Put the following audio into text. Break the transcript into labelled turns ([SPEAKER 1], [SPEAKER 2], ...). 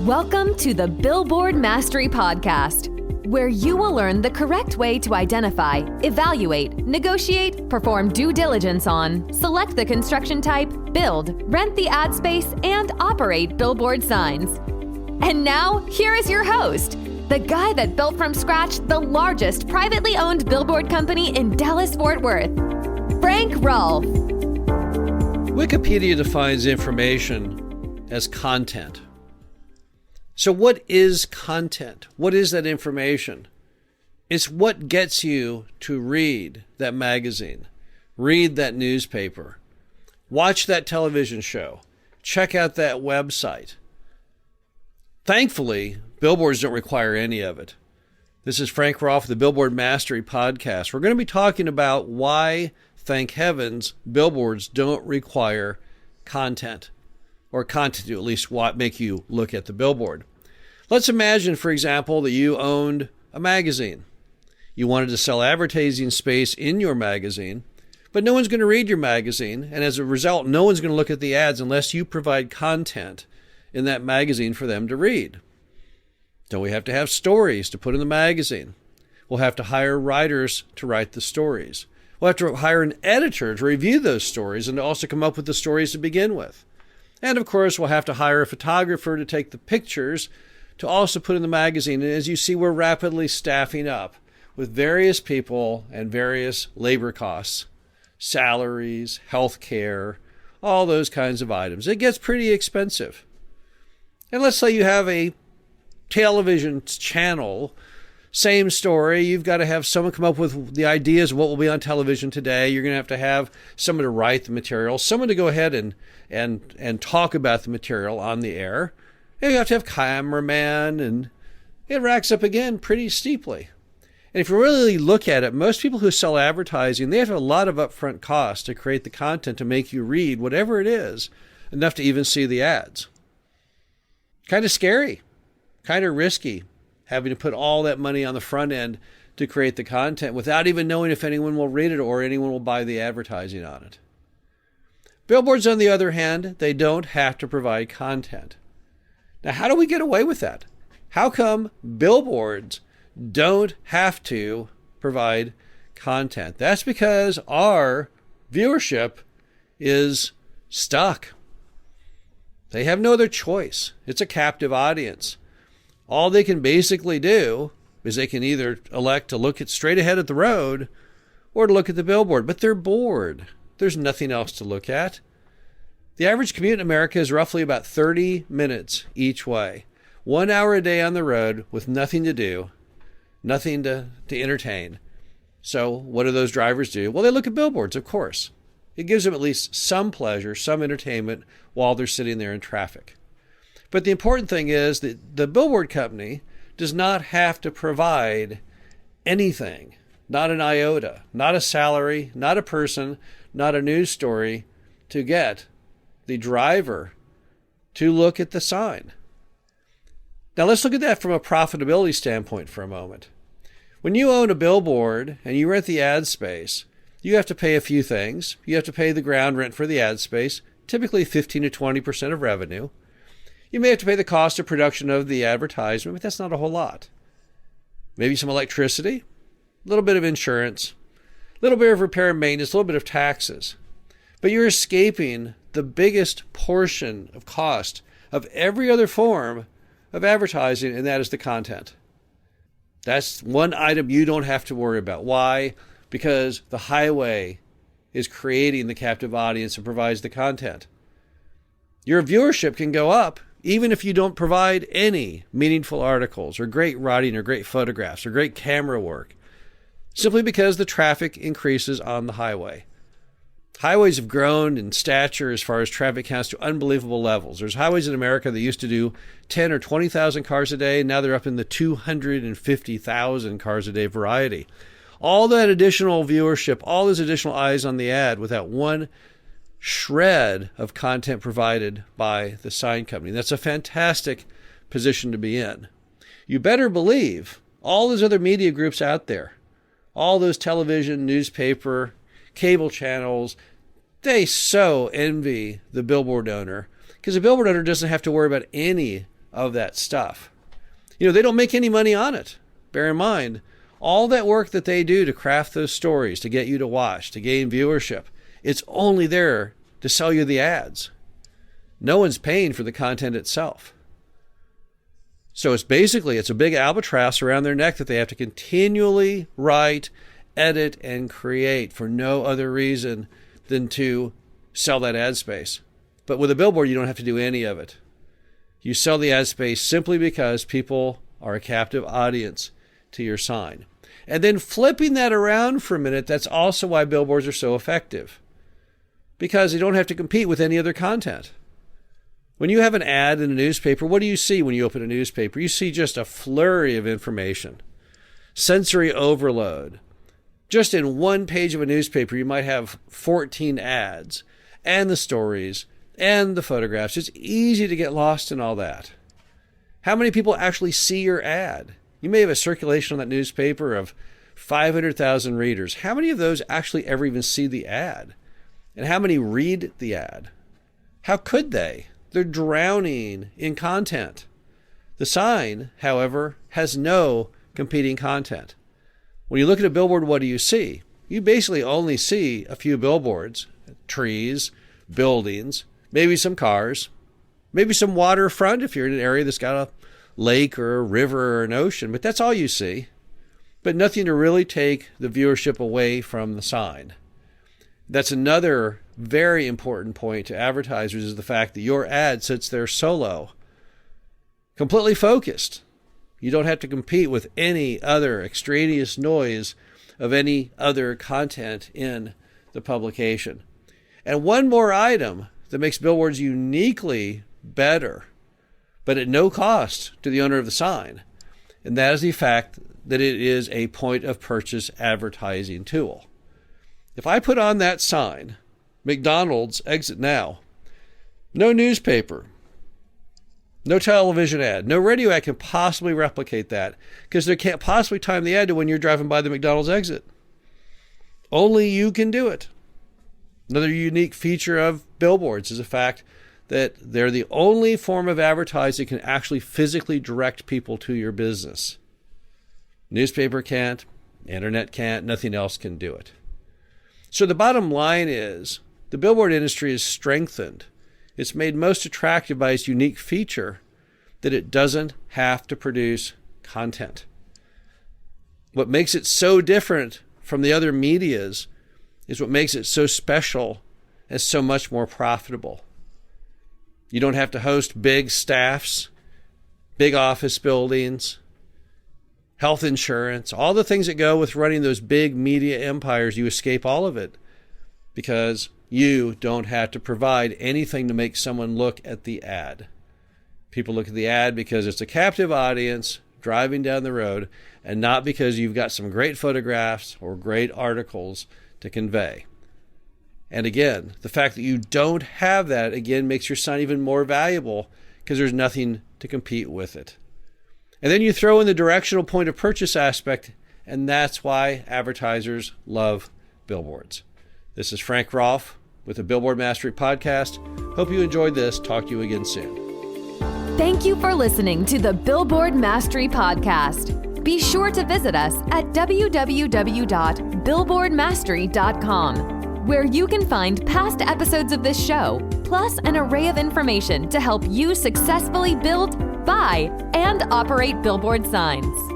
[SPEAKER 1] Welcome to the Billboard Mastery Podcast, where you will learn the correct way to identify, evaluate, negotiate, perform due diligence on, select the construction type, build, rent the ad space, and operate billboard signs. And now, here is your host, the guy that built from scratch the largest privately owned billboard company in Dallas-Fort Worth, Frank Rolfe.
[SPEAKER 2] Wikipedia defines information as content. So what is content? What is that information? It's what gets you to read that magazine, read that newspaper, watch that television show, check out that website. Thankfully, billboards don't require any of it. This is Frank Rolfe, the Billboard Mastery Podcast. We're going to be talking about why, thank heavens, billboards don't require content, or content to at least make you look at the billboard. Let's imagine, for example, that you owned a magazine. You wanted to sell advertising space in your magazine, but no one's going to read your magazine, and as a result, no one's going to look at the ads unless you provide content in that magazine for them to read. Don't we have to have stories to put in the magazine? We'll have to hire writers to write the stories. We'll have to hire an editor to review those stories and to also come up with the stories to begin with. And of course, we'll have to hire a photographer to take the pictures to also put in the magazine. And as you see, we're rapidly staffing up with various people and various labor costs, salaries, health care, all those kinds of items. It gets pretty expensive. And let's say you have a television channel, same story. You've got to have someone come up with the ideas of what will be on television today. You're going to have someone to write the material, someone to go ahead and talk about the material on the air. And you have to have cameraman, and it racks up again pretty steeply. And if you really look at it, most people who sell advertising, they have a lot of upfront costs to create the content to make you read whatever it is, enough to even see the ads. Kind of scary, kind of risky, having to put all that money on the front end to create the content without even knowing if anyone will read it or anyone will buy the advertising on it. Billboards, on the other hand, they don't have to provide content. Now, how do we get away with that? How come billboards don't have to provide content? That's because our viewership is stuck. They have no other choice. It's a captive audience. All they can basically do is they can either elect to look straight ahead at the road or to look at the billboard, but they're bored. There's nothing else to look at. The average commute in America is roughly about 30 minutes each way. 1 hour a day on the road with nothing to do, nothing to entertain. So what do those drivers do? Well, they look at billboards, of course. It gives them at least some pleasure, some entertainment while they're sitting there in traffic. But the important thing is that the billboard company does not have to provide anything, not an iota, not a salary, not a person, not a news story to get the driver to look at the sign. Now let's look at that from a profitability standpoint for a moment. When you own a billboard and you rent the ad space, you have to pay a few things. You have to pay the ground rent for the ad space, typically 15 to 20% of revenue. You may have to pay the cost of production of the advertisement, but that's not a whole lot. Maybe some electricity, a little bit of insurance, a little bit of repair and maintenance, a little bit of taxes. But you're escaping the biggest portion of cost of every other form of advertising, and that is the content. That's one item you don't have to worry about. Why? Because the highway is creating the captive audience and provides the content. Your viewership can go up even if you don't provide any meaningful articles or great writing or great photographs or great camera work, simply because the traffic increases on the highway. Highways have grown in stature as far as traffic counts to unbelievable levels. There's highways in America that used to do 10 or 20,000 cars a day. Now they're up in the 250,000 cars a day variety. All that additional viewership, all those additional eyes on the ad without one shred of content provided by the sign company. That's a fantastic position to be in. You better believe all those other media groups out there, all those television, newspaper, cable channels, they so envy the billboard owner because the billboard owner doesn't have to worry about any of that stuff. They don't make any money on it. Bear in mind, all that work that they do to craft those stories, to get you to watch, to gain viewership, it's only there to sell you the ads. No one's paying for the content itself. So it's a big albatross around their neck that they have to continually write, edit, and create for no other reason than to sell that ad space. But with a billboard, you don't have to do any of it. You sell the ad space simply because people are a captive audience to your sign. And then flipping that around for a minute, that's also why billboards are so effective. Because you don't have to compete with any other content. When you have an ad in a newspaper, what do you see when you open a newspaper? You see just a flurry of information. Sensory overload. Just in one page of a newspaper, you might have 14 ads and the stories and the photographs. It's easy to get lost in all that. How many people actually see your ad? You may have a circulation on that newspaper of 500,000 readers. How many of those actually ever even see the ad? And how many read the ad? How could they? They're drowning in content. The sign, however, has no competing content. When you look at a billboard, what do you see? You basically only see a few billboards, trees, buildings, maybe some cars, maybe some waterfront if you're in an area that's got a lake or a river or an ocean, but that's all you see. But nothing to really take the viewership away from the sign. That's another very important point to advertisers, is the fact that your ad sits there solo, completely focused. You don't have to compete with any other extraneous noise of any other content in the publication. And one more item that makes billboards uniquely better, but at no cost to the owner of the sign, and that is the fact that it is a point of purchase advertising tool. If I put on that sign, McDonald's exit now, no newspaper, no television ad, no radio ad can possibly replicate that, because they can't possibly time the ad to when you're driving by the McDonald's exit. Only you can do it. Another unique feature of billboards is the fact that they're the only form of advertising that can actually physically direct people to your business. Newspaper can't, internet can't, nothing else can do it. So the bottom line is, the billboard industry is strengthened. It's made most attractive by its unique feature that it doesn't have to produce content. What makes it so different from the other medias is what makes it so special and so much more profitable. You don't have to host big staffs, big office buildings, health insurance, all the things that go with running those big media empires. You escape all of it because you don't have to provide anything to make someone look at the ad. People look at the ad because it's a captive audience driving down the road, and not because you've got some great photographs or great articles to convey. And again, the fact that you don't have that, again, makes your sign even more valuable because there's nothing to compete with it. And then you throw in the directional point of purchase aspect, and that's why advertisers love billboards. This is Frank Rolfe with the Billboard Mastery Podcast. Hope you enjoyed this. Talk to you again soon.
[SPEAKER 1] Thank you for listening to the Billboard Mastery Podcast. Be sure to visit us at www.billboardmastery.com, where you can find past episodes of this show, plus an array of information to help you successfully build, buy, and operate billboard signs.